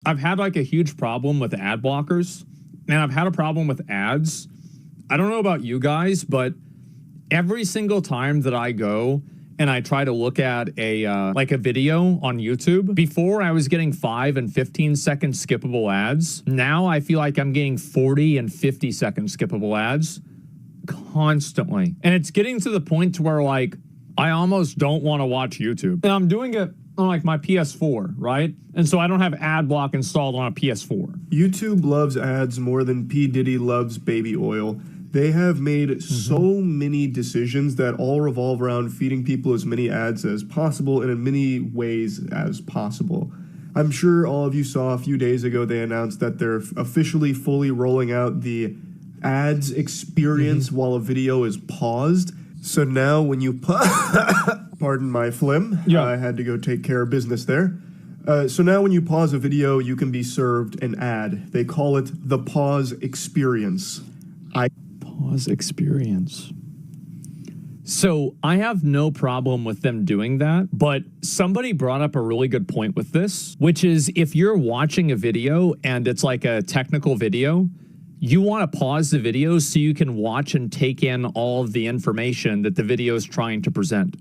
I've had like a huge problem with ad blockers, and I've had a problem with ads. I don't know about you guys, but every single time that I go and I try to look at a like a video on YouTube, before I was getting 5 and 15-second skippable ads. Now I feel like I'm getting 40 and 50-second skippable ads constantly. And it's getting to the point to where like I almost don't want to watch YouTube. And I'm doing it on like my PS4, right? And so I don't have Adblock installed on a PS4. YouTube loves ads more than P. Diddy loves baby oil. They have made so many decisions that all revolve around feeding people as many ads as possible and in many ways as possible. I'm sure all of you saw a few days ago they announced that they're officially fully rolling out the ads experience while a video is paused. So now when you pardon my phlegm, I had to go take care of business there. So now when you pause a video, you can be served an ad. They call it the pause experience. Pause experience. So I have no problem with them doing that, but somebody brought up a really good point with this, which is if you're watching a video and it's like a technical video, you want to pause the video so you can watch and take in all of the information that the video is trying to present.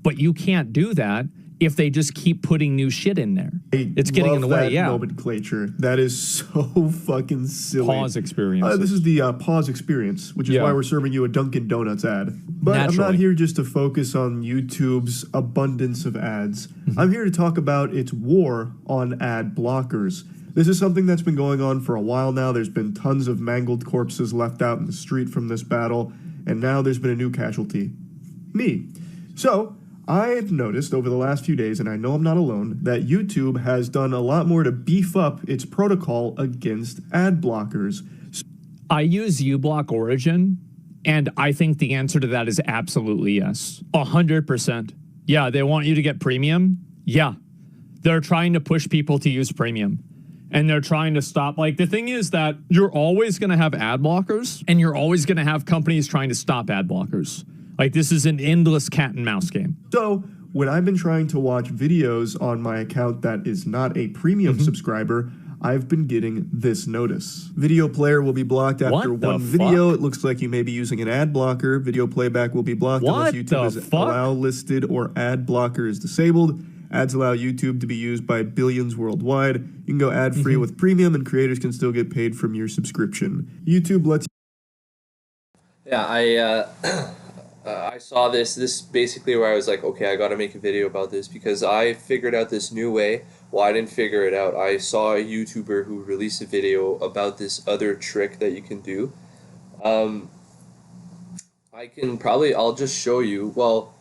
But you can't do that if they just keep putting new shit in there. It's getting in the way, nomenclature. That is so fucking silly. Pause experience. This is the pause experience, which is why we're serving you a Dunkin' Donuts ad. But I'm not here just to focus on YouTube's abundance of ads. I'm here to talk about its war on ad blockers. This is something that's been going on for a while now. There's been tons of mangled corpses left out in the street from this battle, and now there's been a new casualty. Me. So, I've noticed over the last few days, and I know I'm not alone, that YouTube has done a lot more to beef up its protocol against ad blockers. I use uBlock Origin, and I think the answer to that is absolutely yes. 100%. Yeah, they want you to get premium. Yeah. They're trying to push people to use premium. And they're trying to stop. Like, the thing is that you're always going to have ad blockers, and you're always going to have companies trying to stop ad blockers. Like, this is an endless cat and mouse game. So, when I've been trying to watch videos on my account that is not a premium subscriber, I've been getting this notice. Video player will be blocked after one video. It looks like you may be using an ad blocker. Video playback will be blocked unless YouTube is allow listed or ad blocker is disabled. Ads allow YouTube to be used by billions worldwide. You can go ad-free with premium, and creators can still get paid from your subscription. YouTube lets you... Yeah, I saw this basically where I was like, okay, I got to make a video about this because I figured out this new way. Well, I didn't figure it out. I saw a YouTuber who released a video about this other trick that you can do. I'll just show you. Well,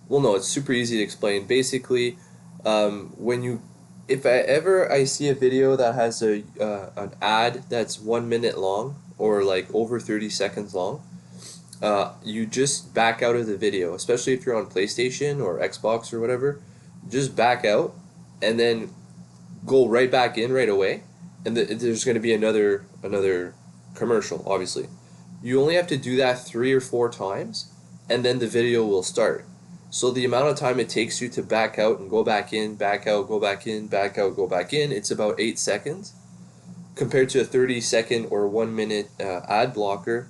no, it's super easy to explain. Basically, if I see a video that has an ad that's 1 minute long or like over 30 seconds long, you just back out of the video, especially if you're on PlayStation or Xbox or whatever. Just back out and then go right back in right away, and there's going to be another commercial. Obviously, you only have to do that 3 or 4 times, and then the video will start. So the amount of time it takes you to back out and go back in, back out, go back in, back out, go back in, it's about 8 seconds. Compared to a 30-second or 1 minute ad blocker,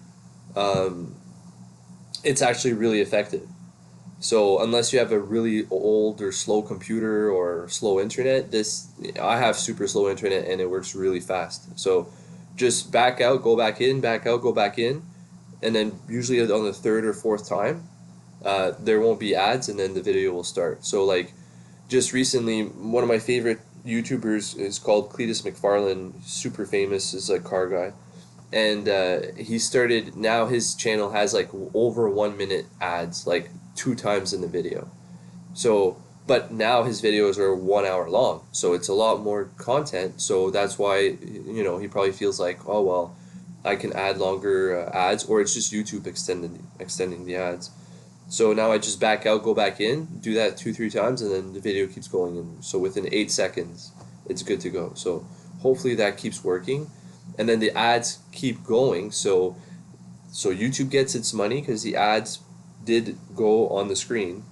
it's actually really effective. So unless you have a really old or slow computer or slow internet, I have super slow internet and it works really fast. So just back out, go back in, back out, go back in, and then usually on the 3rd or 4th time, there won't be ads, and then the video will start. So like, just recently, one of my favorite YouTubers is called Cletus McFarlane, super famous, is a car guy, and he started, now his channel has like over 1 minute ads, like 2 times in the video. So, but now his videos are 1 hour long, so it's a lot more content. So that's why, you know, he probably feels like, oh well, I can add longer ads, or it's just YouTube extending the ads. So now I just back out, go back in, do that 2-3 times, and then the video keeps going in. So within 8 seconds, it's good to go. So hopefully that keeps working. And then the ads keep going. So YouTube gets its money because the ads did go on the screen.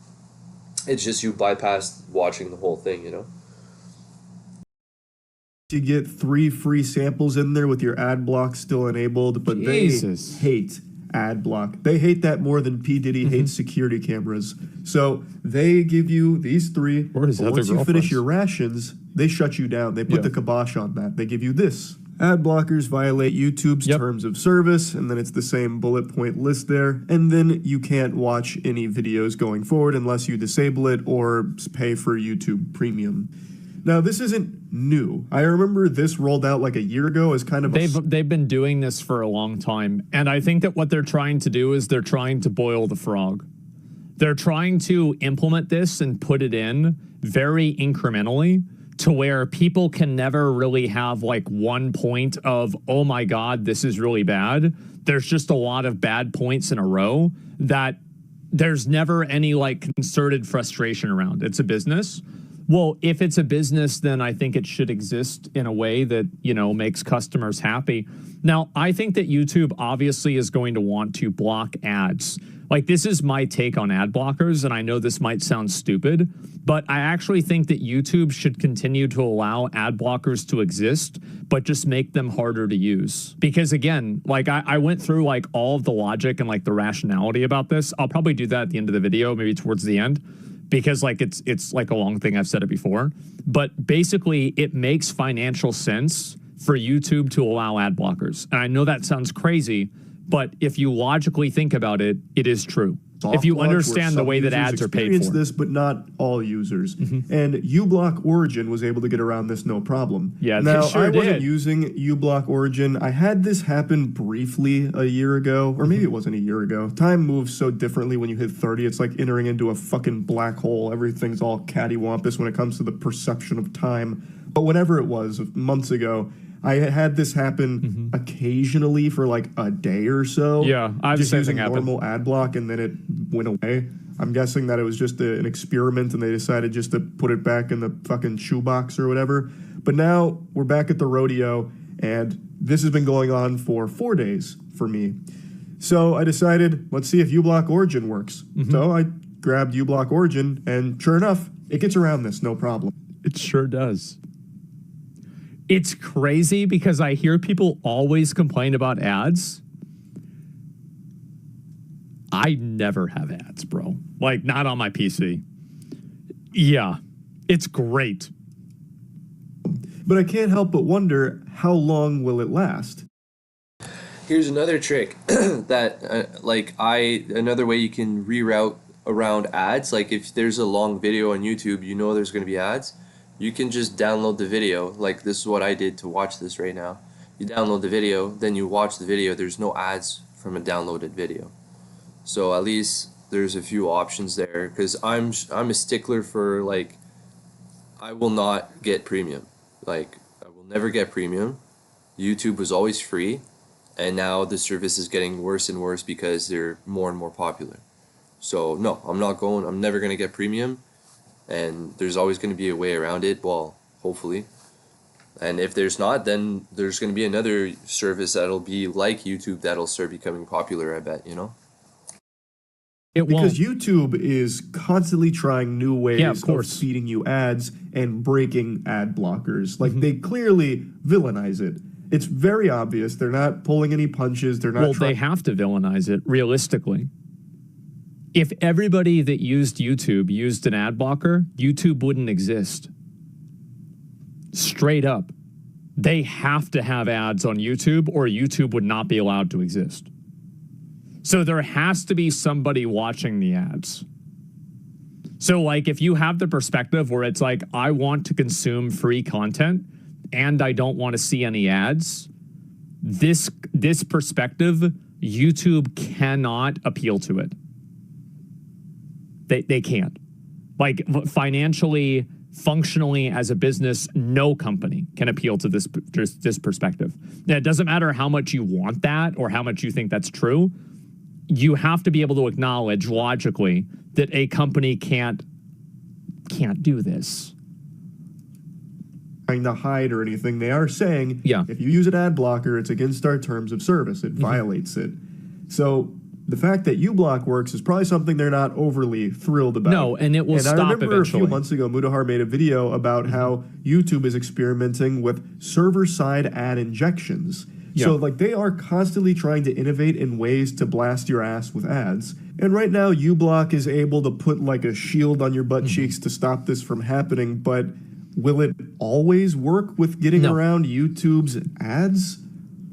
It's just you bypassed watching the whole thing, you know? to get 3 free samples in there with your ad block still enabled, but Jesus. they hate ad block. They hate that more than P. Diddy hates security cameras. So they give you these 3. Or his but other once you finish girlfriends. your rations, they shut you down. They put Yeah. the kibosh on that. They give you this. Ad blockers violate YouTube's Yep. terms of service, and then it's the same bullet point list there. And then you can't watch any videos going forward unless you disable it or pay for YouTube Premium. Now, this isn't new. I remember this rolled out like a year ago as kind of They've been doing this for a long time, and I think that what they're trying to do is they're trying to boil the frog. They're trying to implement this and put it in very incrementally to where people can never really have like one point of, oh my God, this is really bad. There's just a lot of bad points in a row that there's never any like concerted frustration around. It's a business. Well, if it's a business, then I think it should exist in a way that, you know, makes customers happy. Now, I think that YouTube obviously is going to want to block ads. Like, this is my take on ad blockers, and I know this might sound stupid, but I actually think that YouTube should continue to allow ad blockers to exist, but just make them harder to use. Because again, like I went through like all of the logic and like the rationality about this. I'll probably do that at the end of the video, maybe towards the end, because like it's like a long thing. I've said it before, but basically it makes financial sense for YouTube to allow ad blockers. And I know that sounds crazy, but if you logically think about it, it is true. If you understand the way that ads are paid for. This, but not all users. And uBlock Origin was able to get around this no problem. Yeah, they now sure I wasn't did. using uBlock Origin. I had this happen briefly a year ago, or maybe it wasn't a year ago. Time moves so differently when you hit 30. It's like entering into a fucking black hole. Everything's all cattywampus when it comes to the perception of time. But whenever it was, months ago, I had this happen occasionally for like a day or so. Yeah, I've just seen using it happen. normal ad block, and then it went away. I'm guessing that it was just an experiment, and they decided just to put it back in the fucking shoebox or whatever. But now we're back at the rodeo, and this has been going on for 4 days for me. So I decided, let's see if uBlock Origin works. So I grabbed uBlock Origin, and sure enough, it gets around this no problem. It sure does. It's crazy because I hear people always complain about ads. I never have ads, bro. Like, not on my PC. Yeah, it's great. But I can't help but wonder, how long will it last? Here's another trick that another way you can reroute around ads. Like if there's a long video on YouTube, you know there's going to be ads. You can just download the video. Like this is what I did to watch this right now. You download the video, then you watch the video. There's no ads from a downloaded video. So at least there's a few options there, because I'm a stickler for, like, I will not get premium. Like, I will never get premium. YouTube was always free, and now the service is getting worse and worse because they're more and more popular. So no, I'm never going to get premium, and there's always going to be a way around it, well, hopefully. And if there's not, then there's going to be another service that'll be like YouTube that'll start becoming popular, I bet, you know? It Because won't. YouTube is constantly trying new ways Yeah, of course. feeding you ads and breaking ad blockers. Like, they clearly villainize it. It's very obvious. They're not pulling any punches. They're not Well, they have to villainize it, realistically. If everybody that used YouTube used an ad blocker, YouTube wouldn't exist. Straight up. They have to have ads on YouTube, or YouTube would not be allowed to exist. So there has to be somebody watching the ads. So, like, if you have the perspective where it's like, I want to consume free content and I don't want to see any ads, this perspective, YouTube cannot appeal to it. They can't. Like, financially, functionally, as a business, no company can appeal to this perspective. Now, it doesn't matter how much you want that or how much you think that's true. You have to be able to acknowledge logically that a company can't do this. trying to hide or anything. They are saying, Yeah. if you use an ad blocker, it's against our terms of service. It violates it. So The fact that uBlock works is probably something they're not overly thrilled about. No, and it will stop I remember eventually. a few months ago, Mudahar made a video about how YouTube is experimenting with server-side ad injections. Yeah. So, like, they are constantly trying to innovate in ways to blast your ass with ads. And right now, uBlock is able to put, like, a shield on your butt cheeks to stop this from happening, but will it always work with getting around YouTube's ads?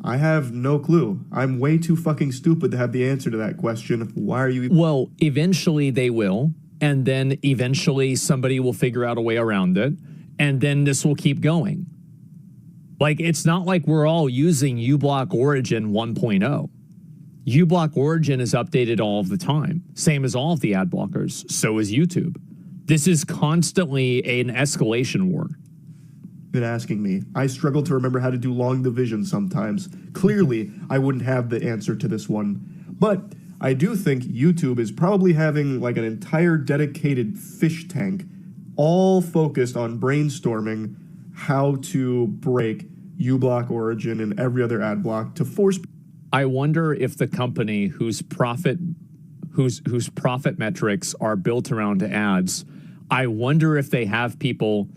I have no clue. I'm way too fucking stupid to have the answer to that question. Why are you... Well, eventually they will, and then eventually somebody will figure out a way around it, and then this will keep going. Like, it's not like we're all using uBlock Origin 1.0. uBlock Origin is updated all of the time, same as all of the ad blockers. So is YouTube. This is constantly an escalation war. Been asking me. I struggle to remember how to do long division sometimes. Clearly, I wouldn't have the answer to this one. But I do think YouTube is probably having like an entire dedicated fish tank all focused on brainstorming how to break uBlock Origin and every other ad block to force... I wonder if the company whose profit metrics are built around ads, I wonder if they have people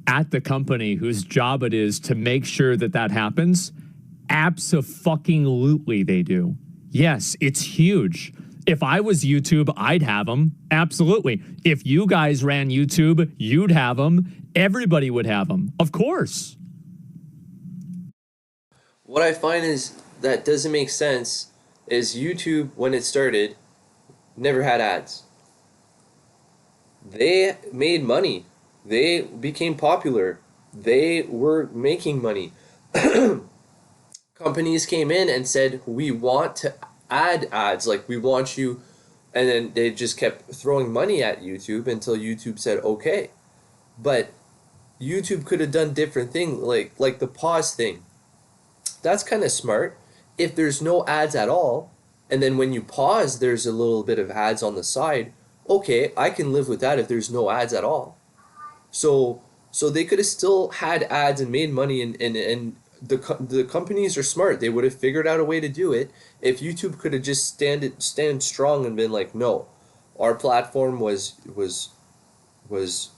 at the company whose job it is to make sure that that happens. Abso-fucking-lutely they do. Yes, it's huge. If I was YouTube, I'd have them. Absolutely. If you guys ran YouTube, you'd have them. Everybody would have them. Of course. What I find is that doesn't make sense is YouTube, when it started, never had ads. They made money. They became popular. They were making money. Companies came in and said, we want to add ads, like we want you, and then they just kept throwing money at YouTube until YouTube said okay. But YouTube could have done different things, like the pause thing. That's kind of smart. If there's no ads at all, and then when you pause there's a little bit of ads on the side, okay, I can live with that if there's no ads at all. So they could have still had ads and made money, and the companies are smart. They would have figured out a way to do it. If YouTube could have just stand strong and been like, no, our platform was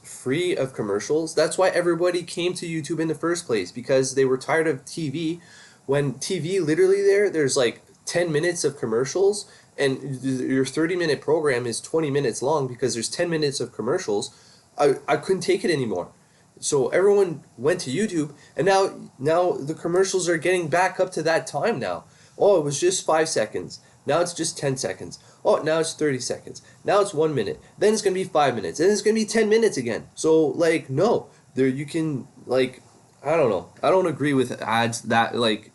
free of commercials. That's why everybody came to YouTube in the first place, because they were tired of TV. When TV, literally there's like 10 minutes of commercials, and your 30-minute program is 20 minutes long because there's 10 minutes of commercials. I couldn't take it anymore. So everyone went to YouTube, and now the commercials are getting back up to that time now. Oh, it was just 5 seconds. Now it's just 10 seconds. Oh, now it's 30 seconds. Now it's 1 minute. Then it's going to be 5 minutes. Then it's going to be 10 minutes again. So, like, no. There you can, like, I don't know. I don't agree with ads that, like,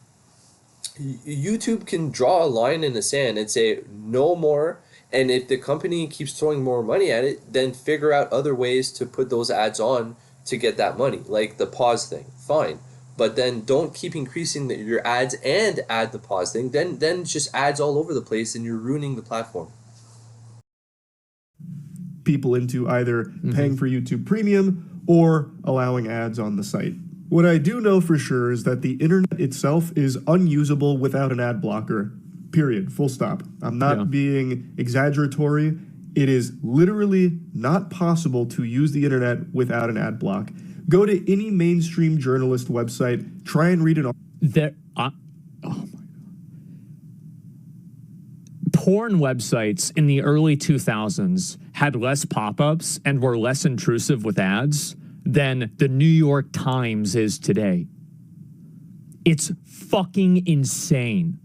YouTube can draw a line in the sand and say no more. And if the company keeps throwing more money at it, then figure out other ways to put those ads on to get that money, like the pause thing. Fine. But then don't keep increasing your ads and add the pause thing. Then it's just ads all over the place, and you're ruining the platform. People into either paying for YouTube Premium or allowing ads on the site. What I do know for sure is that the internet itself is unusable without an ad blocker. Period. Full stop. I'm not being exaggeratory. It is literally not possible to use the internet without an ad block. Go to any mainstream journalist website, try and read an oh my God. Porn websites in the early 2000s had less pop-ups and were less intrusive with ads than the New York Times is today. It's fucking insane.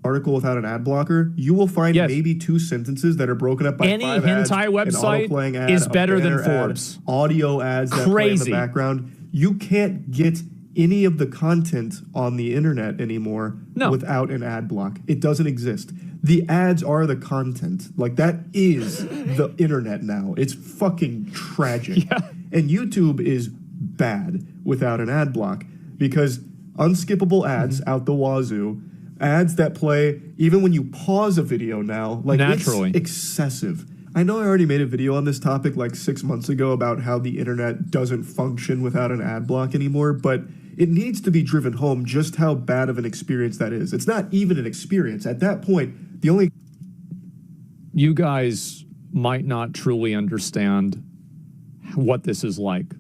Article without an ad blocker, you will find maybe 2 sentences that are broken up by any 5 ads. hentai website ad, is better than ad, Forbes. Audio ads that play in the background. You can't get any of the content on the internet anymore without an ad block. It doesn't exist. The ads are the content. Like, that is the internet now. It's fucking tragic. And YouTube is bad without an ad block because unskippable ads out the wazoo. Ads that play even when you pause a video now, like, naturally. It's excessive. I know I already made a video on this topic like 6 months ago about how the internet doesn't function without an ad block anymore, but it needs to be driven home just how bad of an experience that is. It's not even an experience. At that point, the only... You guys might not truly understand what this is like.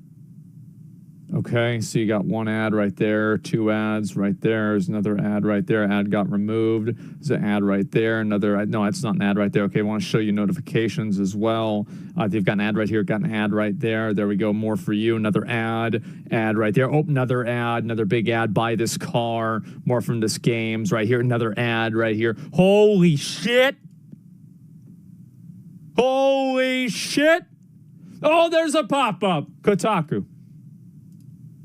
Okay, so you got one ad right there, two ads right there, there's another ad right there, ad got removed, there's an ad right there, another ad, no, it's not an ad right there. Okay, I want to show you notifications as well. They've got an ad right here, got an ad right there, there we go, more for you, another ad right there, oh, another ad, another big ad, buy this car, more from this games right here, another ad right here. Holy shit! Holy shit! Oh, there's a pop-up, Kotaku.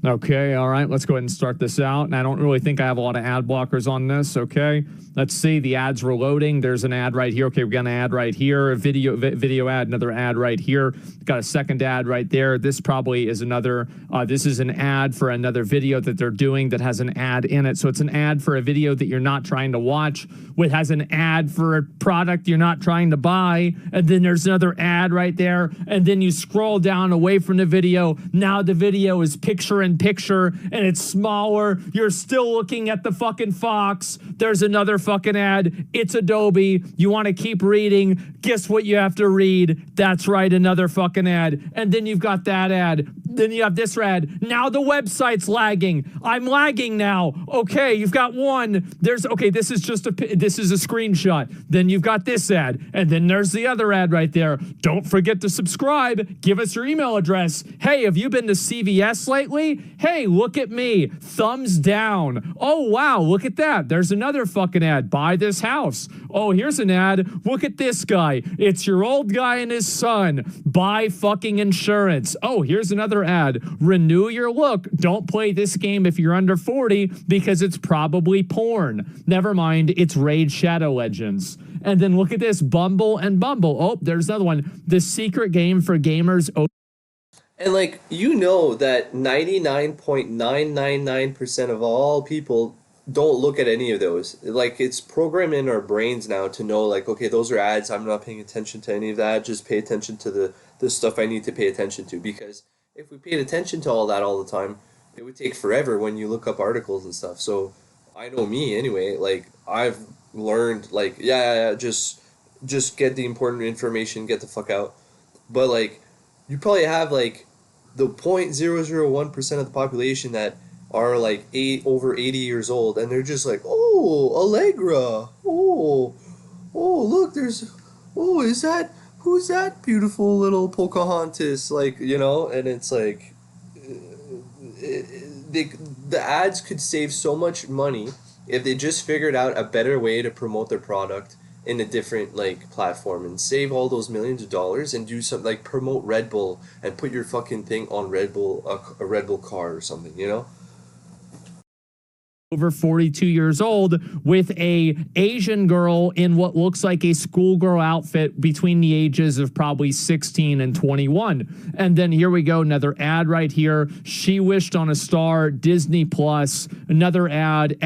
Okay, all right, let's go ahead and start this out. And I don't really think I have a lot of ad blockers on this, okay? Let's see, the ads were loading. There's an ad right here. Okay, we got an ad right here, a video ad, another ad right here. Got a second ad right there. This probably is another, this is an ad for another video that they're doing that has an ad in it. So it's an ad for a video that you're not trying to watch, which has an ad for a product you're not trying to buy. And then there's another ad right there. And then you scroll down away from the video. Now the video is picture and it's smaller. You're still looking at the fucking Fox. There's another fucking ad. It's Adobe. You want to keep reading. Guess what you have to read? That's right, another fucking ad. And then you've got that ad. Then you have this ad. Now the website's lagging. I'm lagging now. Okay, you've got one. There's, okay, this is just this is a screenshot. Then you've got this ad. And then there's the other ad right there. Don't forget to subscribe. Give us your email address. Hey, have you been to CVS lately? Hey, look at me. Thumbs down. Oh, wow, look at that. There's another fucking ad. Buy this house. Oh, here's an ad. Look at this guy. It's your old guy and his son. Buy fucking insurance. Oh, here's another ad. Renew your look. Don't play this game if you're under 40 because it's probably porn. Never mind, it's Raid Shadow Legends. And then look at this, Bumble and Bumble. Oh, there's another one. The secret game for gamers. And like, you know that 99.999% of all people don't look at any of those. Like, it's programmed in our brains now to know, like, okay, those are ads. I'm not paying attention to any of that. Just pay attention to the stuff I need to pay attention to. Because if we paid attention to all that all the time, it would take forever when you look up articles and stuff. So I know me anyway. Like, I've learned, like, yeah, just get the important information, get the fuck out. But like, you probably have like the 0.001% of the population that are like over 80 years old, and they're just like, oh, Allegra, oh, look, there's, oh, who's that beautiful little Pocahontas, like, you know, and it's like, the ads could save so much money if they just figured out a better way to promote their product in a different like platform and save all those millions of dollars and do something like promote Red Bull and put your fucking thing on Red Bull, a Red Bull car or something, you know? Over 42 years old with a Asian girl in what looks like a schoolgirl outfit between the ages of probably 16 and 21. And then here we go, another ad right here. She wished on a star, Disney Plus, another ad,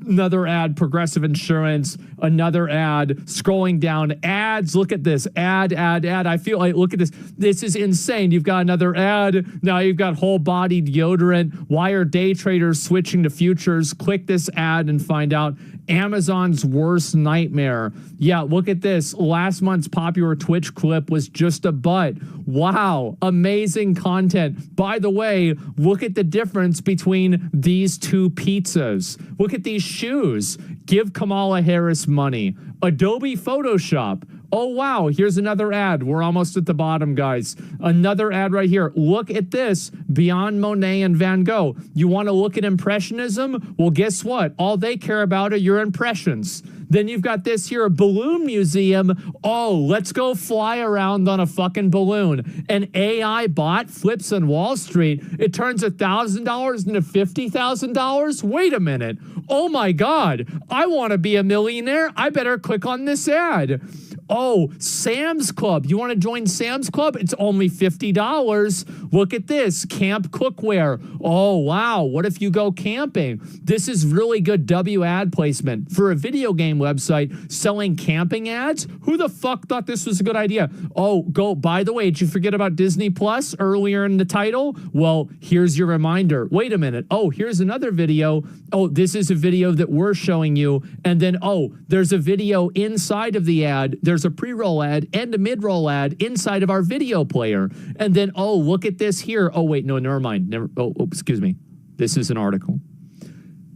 another ad, Progressive Insurance, another ad, scrolling down, ads, look at this, ad. I feel like, look at this. This is insane. You've got another ad. Now you've got whole body deodorant. Why are day traders switching to futures? Click this ad and find out. Amazon's worst nightmare. Yeah, look at this. Last month's popular Twitch clip was just a butt. Wow, amazing content. By the way, look at the difference between these two pizzas. Look at these shoes. Give Kamala Harris money. Adobe Photoshop. Oh, wow, here's another ad. We're almost at the bottom, guys. Another ad right here. Look at this. Beyond Monet and Van Gogh. You want to look at Impressionism? Well, guess what? All they care about are your impressions. Then you've got this here, a balloon museum. Oh, let's go fly around on a fucking balloon. An AI bot flips on Wall Street. It turns $1,000 into $50,000. Wait a minute. Oh my God. I want to be a millionaire. I better click on this ad. Oh, Sam's Club. You want to join Sam's Club? It's only $50. look at this, camp cookware. Oh, wow, what if you go camping? This is really good W ad placement for a video game website selling camping ads. Who the fuck thought this was a good idea? Oh, by the way, did you forget about Disney Plus earlier in the title? Well, here's your reminder. Wait a minute. Oh, here's another video. Oh, this is a video that we're showing you. And then, oh, there's a video inside of the ad. There's a pre-roll ad and a mid-roll ad inside of our video player. And then, oh, look at this here. Oh, wait, no, never mind. Excuse me. This is an article.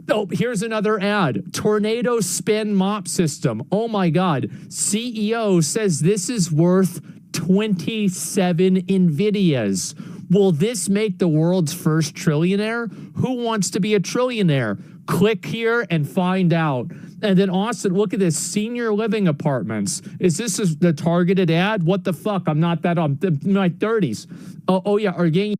Oh, here's another ad. Tornado spin mop system. Oh my God. CEO says this is worth 27 NVIDIAs. Will this make the world's first trillionaire? Who wants to be a trillionaire? Click here and find out. And then Austin, look at this, senior living apartments. Is this the targeted ad? What the fuck? I'm not that, I'm in my 30s. Oh yeah, are getting.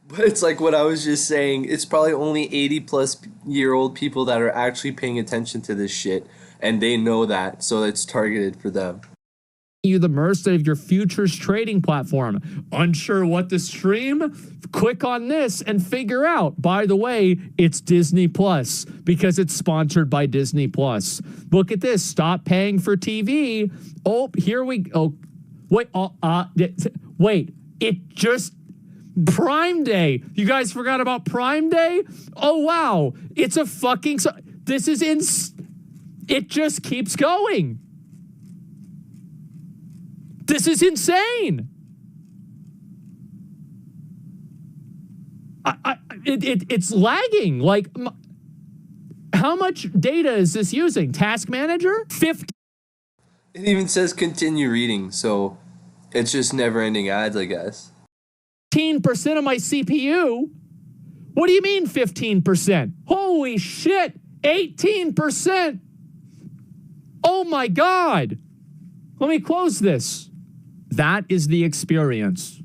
But it's like what I was just saying. It's probably only 80-plus-year-old people that are actually paying attention to this shit, and they know that, so it's targeted for them. You the mercy of your futures trading platform. Unsure what to stream? Click on this and figure out. By the way, it's Disney Plus because it's sponsored by Disney Plus. Look at this. Stop paying for TV. Oh, here we go. Wait. It just Prime Day. You guys forgot about Prime Day? Oh wow. It's a fucking this is it just keeps going. This is insane. It's lagging. Like, how much data is this using? Task Manager? 50. It even says continue reading, so it's just never-ending ads, I guess. 15% of my CPU? What do you mean 15%? Holy shit, 18%. Oh my God. Let me close this. That is the experience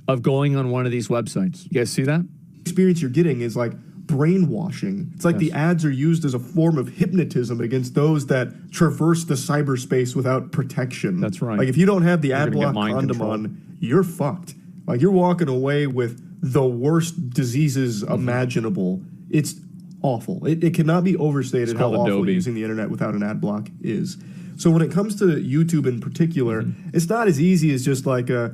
of going on one of these websites. You guys see that? Experience you're getting is like brainwashing. It's like the ads are used as a form of hypnotism against those that traverse the cyberspace without protection. That's right. Like if you don't have the Adblock condom control on, you're fucked. Like you're walking away with the worst diseases imaginable. It's awful. It cannot be overstated how awful Adobe. using the internet without an Adblock is. So when it comes to YouTube in particular, it's not as easy as just like, I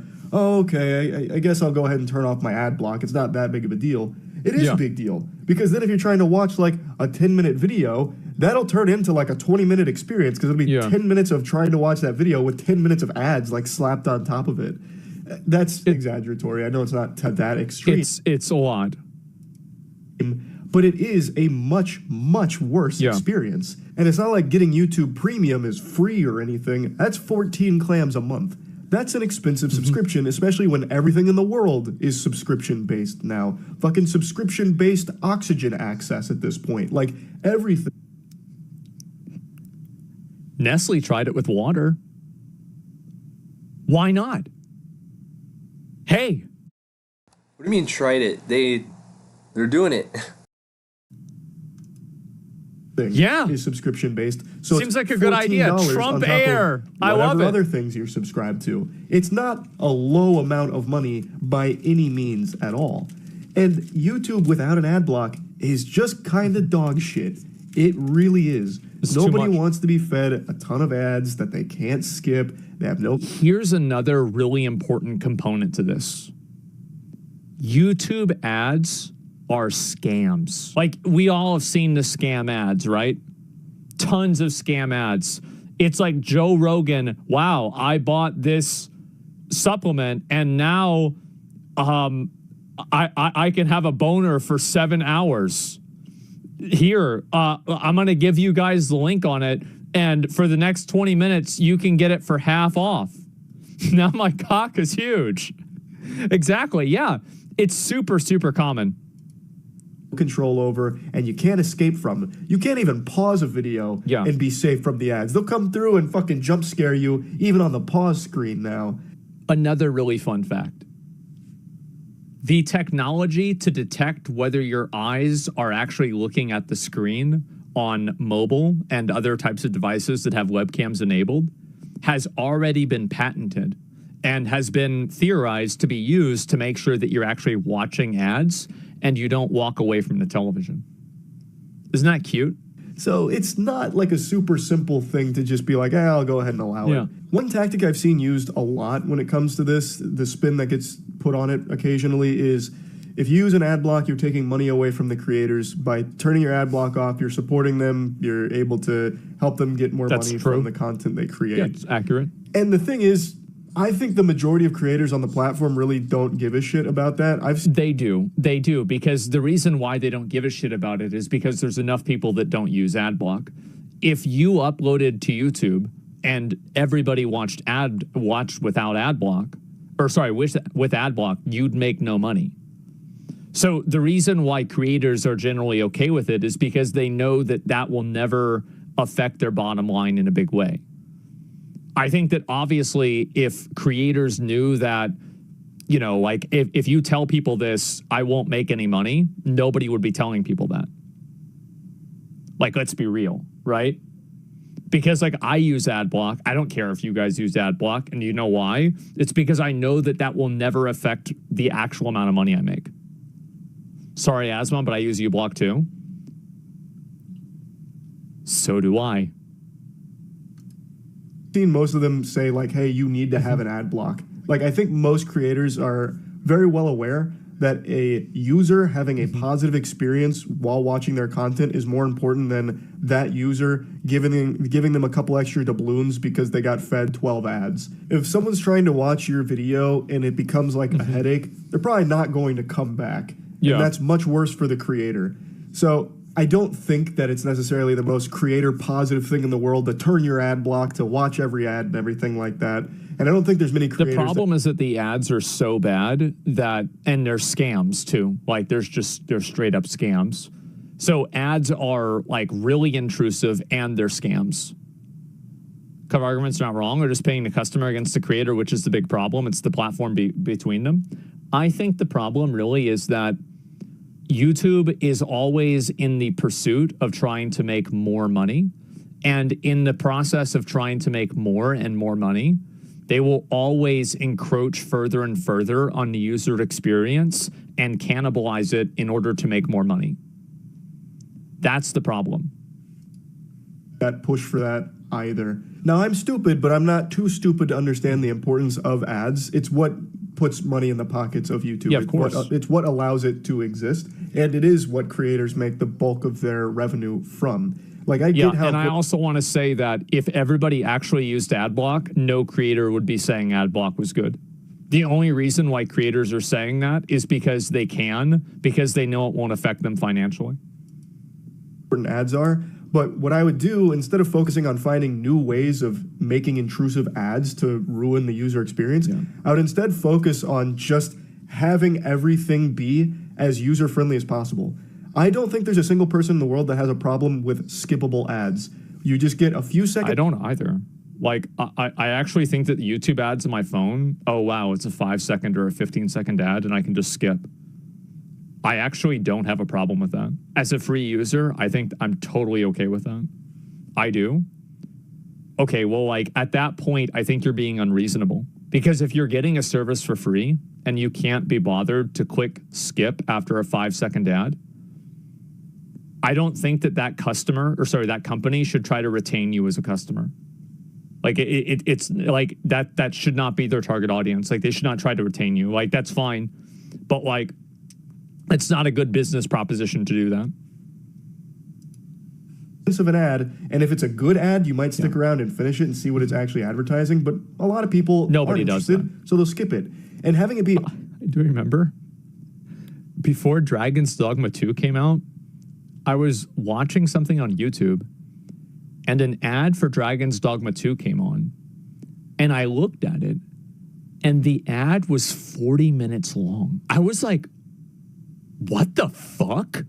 guess I'll go ahead and turn off my ad block. It's not that big of a deal. It is a big deal. Because then if you're trying to watch like a 10-minute video, that'll turn into like a 20-minute experience because it'll be 10 minutes of trying to watch that video with 10 minutes of ads like slapped on top of it. That's exaggeratory. I know it's not to that extreme. It's a lot. But it is a much, much worse experience. And it's not like getting YouTube Premium is free or anything. That's 14 clams a month. That's an expensive subscription, especially when everything in the world is subscription-based now. Fucking subscription-based oxygen access at this point. Like, everything. Nestle tried it with water. Why not? Hey. What do you mean tried it? They're doing it. Is subscription based. So seems like a good idea. Trump Air. I love it. Other things you're subscribed to. It's not a low amount of money by any means at all. And YouTube without an ad block is just kind of dog shit. It really is. Nobody wants to be fed a ton of ads that they can't skip. They have no. Here's another really important component to this. YouTube ads are scams. Like, we all have seen the scam ads, right? Tons of scam ads. It's like Joe Rogan, wow, I bought this supplement and now I can have a boner for 7 hours. Here, I'm going to give you guys the link on it, and for the next 20 minutes, you can get it for half off. Now my cock is huge. Exactly, yeah. It's super, super common. Control over, and you can't escape from them. You can't even pause a video and be safe from the ads. They'll come through and fucking jump scare you even on the pause screen now. Another really fun fact. The technology to detect whether your eyes are actually looking at the screen on mobile and other types of devices that have webcams enabled has already been patented. and has been theorized to be used to make sure that you're actually watching ads and you don't walk away from the television. Isn't that cute? So it's not like a super simple thing to just be like, I'll go ahead and allow it. One tactic I've seen used a lot when it comes to this, the spin that gets put on it occasionally, is if you use an ad block, you're taking money away from the creators. By turning your ad block off, you're supporting them. You're able to help them get more money from the content they create. Yeah, it's accurate. And the thing is, I think the majority of creators on the platform really don't give a shit about that. They do, because the reason why they don't give a shit about it is because there's enough people that don't use Adblock. If you uploaded to YouTube and everybody watched without Adblock, or sorry, with Adblock, you'd make no money. So the reason why creators are generally okay with it is because they know that that will never affect their bottom line in a big way. I think that obviously if creators knew that, you know, like if you tell people this, I won't make any money, nobody would be telling people that. Like, let's be real, right? Because like I use Adblock. I don't care if you guys use Adblock, and you know why? It's because I know that that will never affect the actual amount of money I make. Sorry, Asmon, but I use uBlock too. So do I. Seen most of them say like, hey, you need to have an ad block. Like, I think most creators are very well aware that a user having a positive experience while watching their content is more important than that user giving them a couple extra doubloons because they got fed 12 ads. If someone's trying to watch your video and it becomes like a headache, they're probably not going to come back. Yeah. And that's much worse for the creator. So I don't think that it's necessarily the most creator positive thing in the world to turn your ad block, to watch every ad and everything like that. And I don't think there's many creators. The problem is that the ads are so bad that, and they're scams too. Like they're straight up scams. So ads are like really intrusive and they're scams. Cover argument's not wrong. They're just paying the customer against the creator, which is the big problem. It's the platform between them. I think the problem really is that YouTube is always in the pursuit of trying to make more money. And in the process of trying to make more and more money, they will always encroach further and further on the user experience and cannibalize it in order to make more money. That's the problem. That push for that either. Now, I'm stupid, but I'm not too stupid to understand the importance of ads. It's what puts money in the pockets of YouTube. Yeah, of course. It's what allows it to exist, and it is what creators make the bulk of their revenue from. Like I also want to say that if everybody actually used Adblock, no creator would be saying Adblock was good. The only reason why creators are saying that is because they know it won't affect them financially. Important ads are. But what I would do, instead of focusing on finding new ways of making intrusive ads to ruin the user experience, I would instead focus on just having everything be as user-friendly as possible. I don't think there's a single person in the world that has a problem with skippable ads. You just get a few seconds. I don't either. Like, I actually think that the YouTube ads on my phone, oh, wow, it's a 5-second or a 15-second ad, and I can just skip. I actually don't have a problem with that. As a free user, I think I'm totally okay with that. I do. Okay, well, like, at that point, I think you're being unreasonable. Because if you're getting a service for free and you can't be bothered to click skip after a 5-second ad, I don't think that company should try to retain you as a customer. Like, it's like that should not be their target audience. Like, they should not try to retain you. Like, that's fine. But, like, it's not a good business proposition to do that. Of an ad, and if it's a good ad, you might stick around and finish it and see what it's actually advertising. But a lot of people aren't interested, so they'll skip it. And having it be, do you remember before Dragon's Dogma 2 came out? I was watching something on YouTube, and an ad for Dragon's Dogma 2 came on, and I looked at it, and the ad was 40 minutes long. I was like, what the fuck?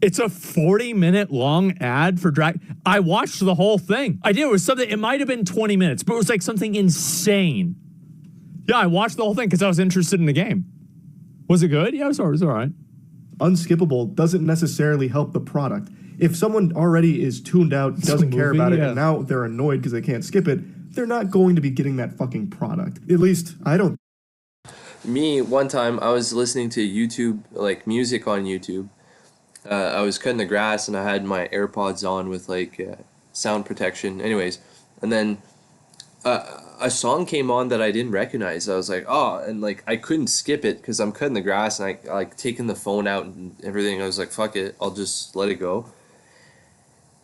It's a 40-minute long ad for I watched the whole thing. I did. It was something, it might have been 20 minutes, but it was like something insane. Yeah, I watched the whole thing because I was interested in the game. Was it good? Yeah, it was all right. Unskippable doesn't necessarily help the product. If someone already is tuned out, doesn't care about it, and now they're annoyed because they can't skip it, they're not going to be getting that fucking product. At least I don't. Me, one time I was listening to YouTube, like music on YouTube. I was cutting the grass and I had my AirPods on with like sound protection. Anyways, and then a song came on that I didn't recognize. I was like, oh, and like I couldn't skip it because I'm cutting the grass and I like taking the phone out and everything. I was like, fuck it, I'll just let it go.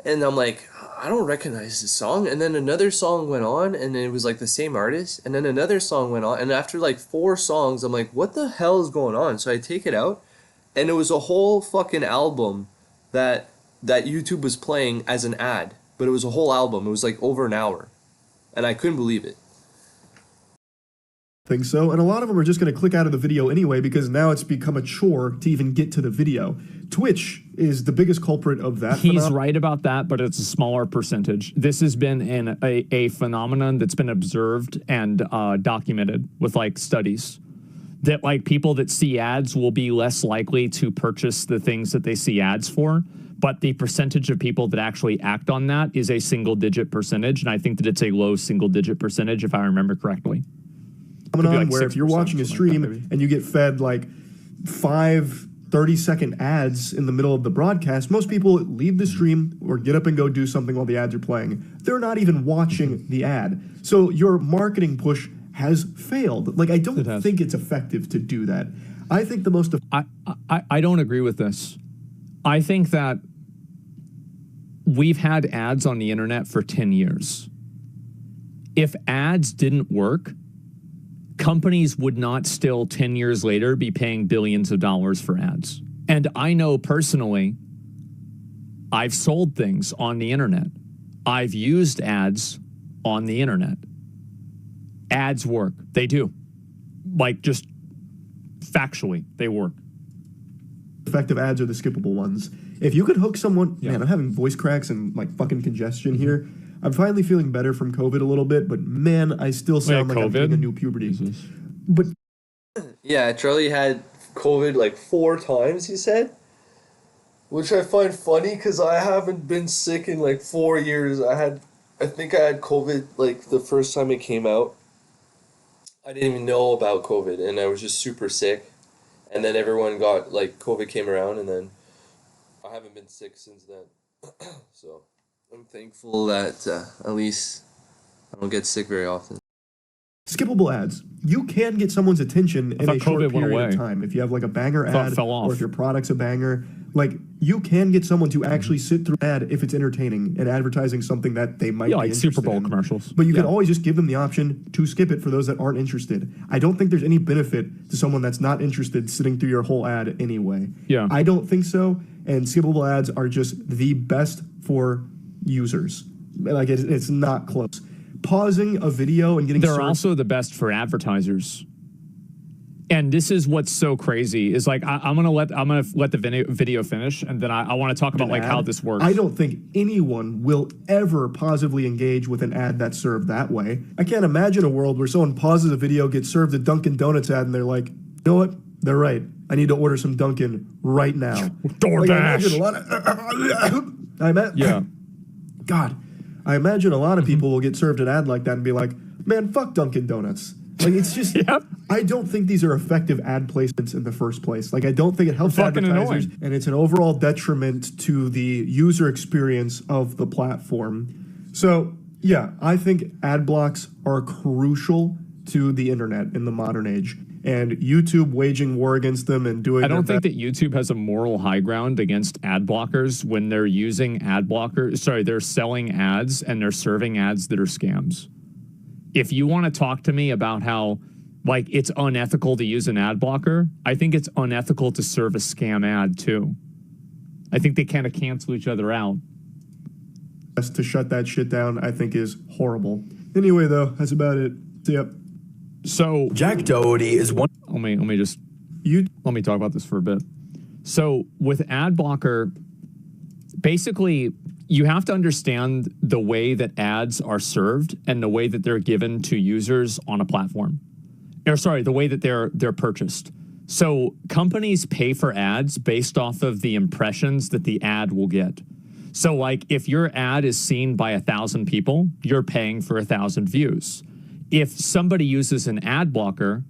And I'm like, I don't recognize this song. And then another song went on, and it was like the same artist. And then another song went on, and after like 4 songs, I'm like, what the hell is going on? So I take it out, and it was a whole fucking album that YouTube was playing as an ad. But it was a whole album. It was like over an hour, and I couldn't believe it. Think so, and a lot of them are just going to click out of the video anyway because now it's become a chore to even get to the video. Twitch is the biggest culprit of that. He's right about that, but it's a smaller percentage. This has been a phenomenon that's been observed and documented with like studies that like people that see ads will be less likely to purchase the things that they see ads for. But the percentage of people that actually act on that is a single-digit percentage, and I think that it's a low single-digit percentage if I remember correctly. Like where if you're watching a stream and you get fed like 5 30-second ads in the middle of the broadcast, most people leave the stream or get up and go do something while the ads are playing. They're not even watching the ad. So your marketing push has failed. Like, I don't think it's effective to do that. I think the most... I don't agree with this. I think that we've had ads on the internet for 10 years. If ads didn't work, companies would not still 10 years later be paying billions of dollars for ads. And I know personally, I've sold things on the internet. I've used ads on the internet. Ads work. They do. Like, just factually, they work. Effective ads are the skippable ones. If you could hook someone... Man, I'm having voice cracks and like fucking congestion here. I'm finally feeling better from COVID a little bit, but man, I still sound like I'm getting a new puberty. But yeah, Charlie had COVID like 4 times, he said, which I find funny because I haven't been sick in like 4 years. I think I had COVID like the first time it came out. I didn't even know about COVID, and I was just super sick. And then everyone got like COVID came around, and then I haven't been sick since then. So I'm thankful that at least I don't get sick very often. Skippable ads. You can get someone's attention in a short period of time. If you have like a banger ad, or if your product's a banger, like you can get someone to actually sit through an ad if it's entertaining and advertising something that they might be like interested Super Bowl in. commercials. But you can always just give them the option to skip it for those that aren't interested. I don't think there's any benefit to someone that's not interested sitting through your whole ad anyway. Yeah. I don't think so. And skippable ads are just the best for users. Like it's not close. Pausing a video and getting they're also the best for advertisers. And this is what's so crazy is like I'm gonna let the video finish, and then I want to talk about like how this works. I don't think anyone will ever positively engage with an ad that's served that way. I can't imagine a world where someone pauses a video, gets served a Dunkin' Donuts ad, and they're like, you know what? They're right. I need to order some Dunkin' right now. DoorDash. God, I imagine a lot of people will get served an ad like that and be like, man, fuck Dunkin' Donuts. Like, it's just, I don't think these are effective ad placements in the first place. Like, I don't think it helps advertisers, and it's an overall detriment to the user experience of the platform. So, yeah, I think ad blocks are crucial to the internet in the modern age. And YouTube waging war against them and doing... I don't think that YouTube has a moral high ground against ad blockers when they're using ad blockers. Sorry, they're selling ads and they're serving ads that are scams. If you want to talk to me about how, like, it's unethical to use an ad blocker, I think it's unethical to serve a scam ad, too. I think they kind of cancel each other out. To shut that shit down, I think, is horrible. Anyway, though, that's about it. See ya. So Jack Doherty is one. Let me talk about this for a bit. So with ad blocker, basically you have to understand the way that ads are served and the way that they're given to users on a platform. Or sorry, the way that they're purchased. So companies pay for ads based off of the impressions that the ad will get. So like if your ad is seen by 1,000 people, you're paying for 1,000 views. If somebody uses an ad blocker,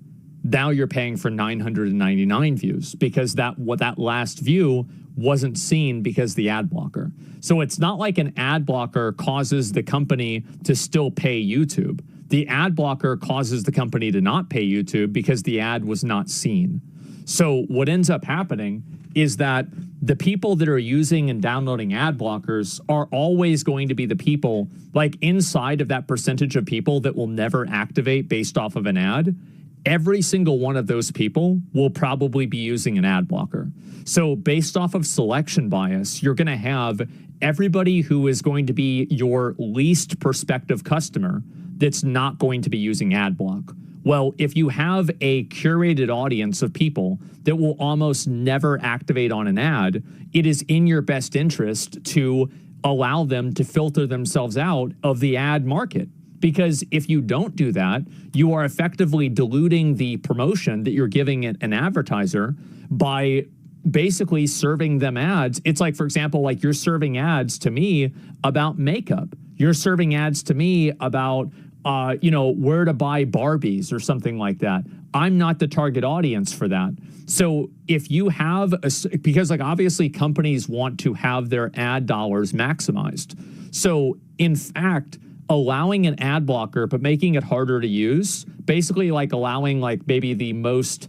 now you're paying for 999 views because that last view wasn't seen because the ad blocker. So it's not like an ad blocker causes the company to still pay YouTube. The ad blocker causes the company to not pay YouTube because the ad was not seen. So what ends up happening is that the people that are using and downloading ad blockers are always going to be the people like inside of that percentage of people that will never activate based off of an ad. Every single one of those people will probably be using an ad blocker. So based off of selection bias, you're going to have everybody who is going to be your least prospective customer that's not going to be using Adblock. Well, if you have a curated audience of people that will almost never activate on an ad, it is in your best interest to allow them to filter themselves out of the ad market. Because if you don't do that, you are effectively diluting the promotion that you're giving an advertiser by basically serving them ads. It's like, for example, like you're serving ads to me about makeup. You're serving ads to me about, where to buy Barbies or something like that. I'm not the target audience for that. So if you have because like obviously companies want to have their ad dollars maximized. So in fact, allowing an ad blocker, but making it harder to use, basically like allowing like maybe the most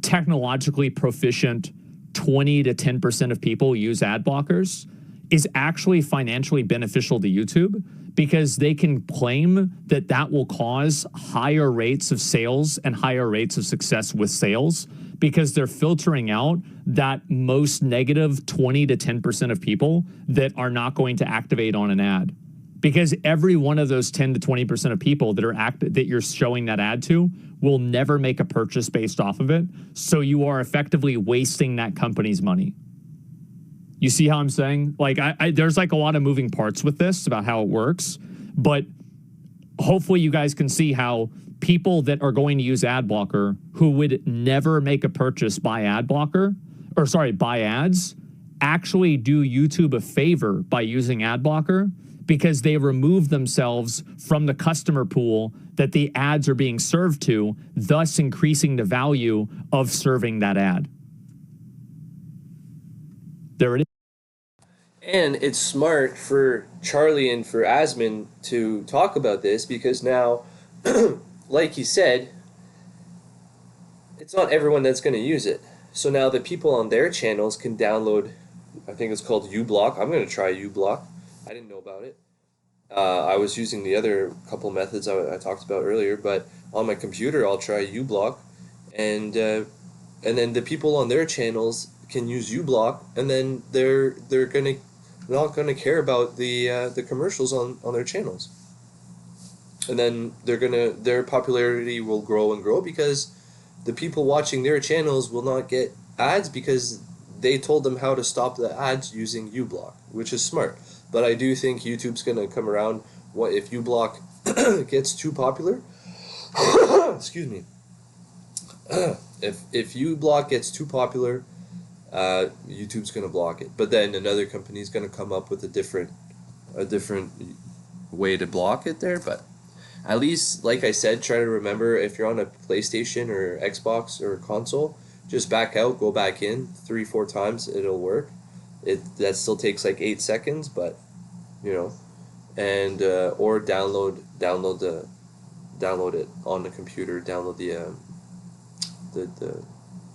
technologically proficient 20 to 10% of people use ad blockers is actually financially beneficial to YouTube because they can claim that that will cause higher rates of sales and higher rates of success with sales because they're filtering out that most negative 20 to 10% of people that are not going to activate on an ad. Because every one of those 10 to 20% of people that are that you're showing that ad to will never make a purchase based off of it. So you are effectively wasting that company's money. You see how I'm saying? Like, there's like a lot of moving parts with this about how it works, but hopefully you guys can see how people that are going to use ad blocker who would never make a purchase by by ads, actually do YouTube a favor by using ad blocker because they remove themselves from the customer pool that the ads are being served to, thus increasing the value of serving that ad. There it is. And it's smart for Charlie and for Asmon to talk about this because now, like he said, it's not everyone that's going to use it. So now the people on their channels can download, I think it's called uBlock. I'm going to try uBlock. I didn't know about it. I was using the other couple methods I talked about earlier, but on my computer I'll try uBlock, and then the people on their channels can use uBlock, and then they're not gonna care about the commercials on their channels, and then their popularity will grow and grow because the people watching their channels will not get ads because they told them how to stop the ads using uBlock, which is smart. But I do think YouTube's going to come around. What if uBlock gets too popular? Excuse me. If uBlock gets too popular, YouTube's going to block it. But then another company's going to come up with a different way to block it there. But at least, like I said, try to remember if you're on a PlayStation or Xbox or console, just back out, go back in 3-4 times, it'll work. That still takes like 8 seconds, but and or download it on the computer, download the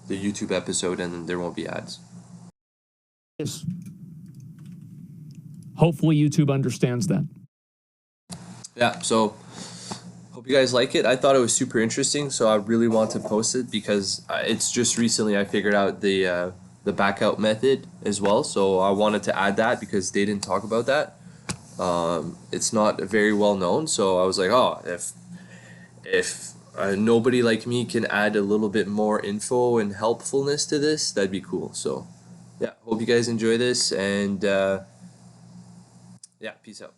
YouTube episode, and then there won't be ads. Yes. Hopefully YouTube understands that. Yeah, so hope you guys like it. I thought it was super interesting, so I really want to post it because it's just recently I figured out the back out method as well, so I wanted to add that because they didn't talk about that. It's not very well known, so I was like, oh, if nobody like me can add a little bit more info and helpfulness to this, that'd be cool. So yeah, hope you guys enjoy this, and yeah, peace out.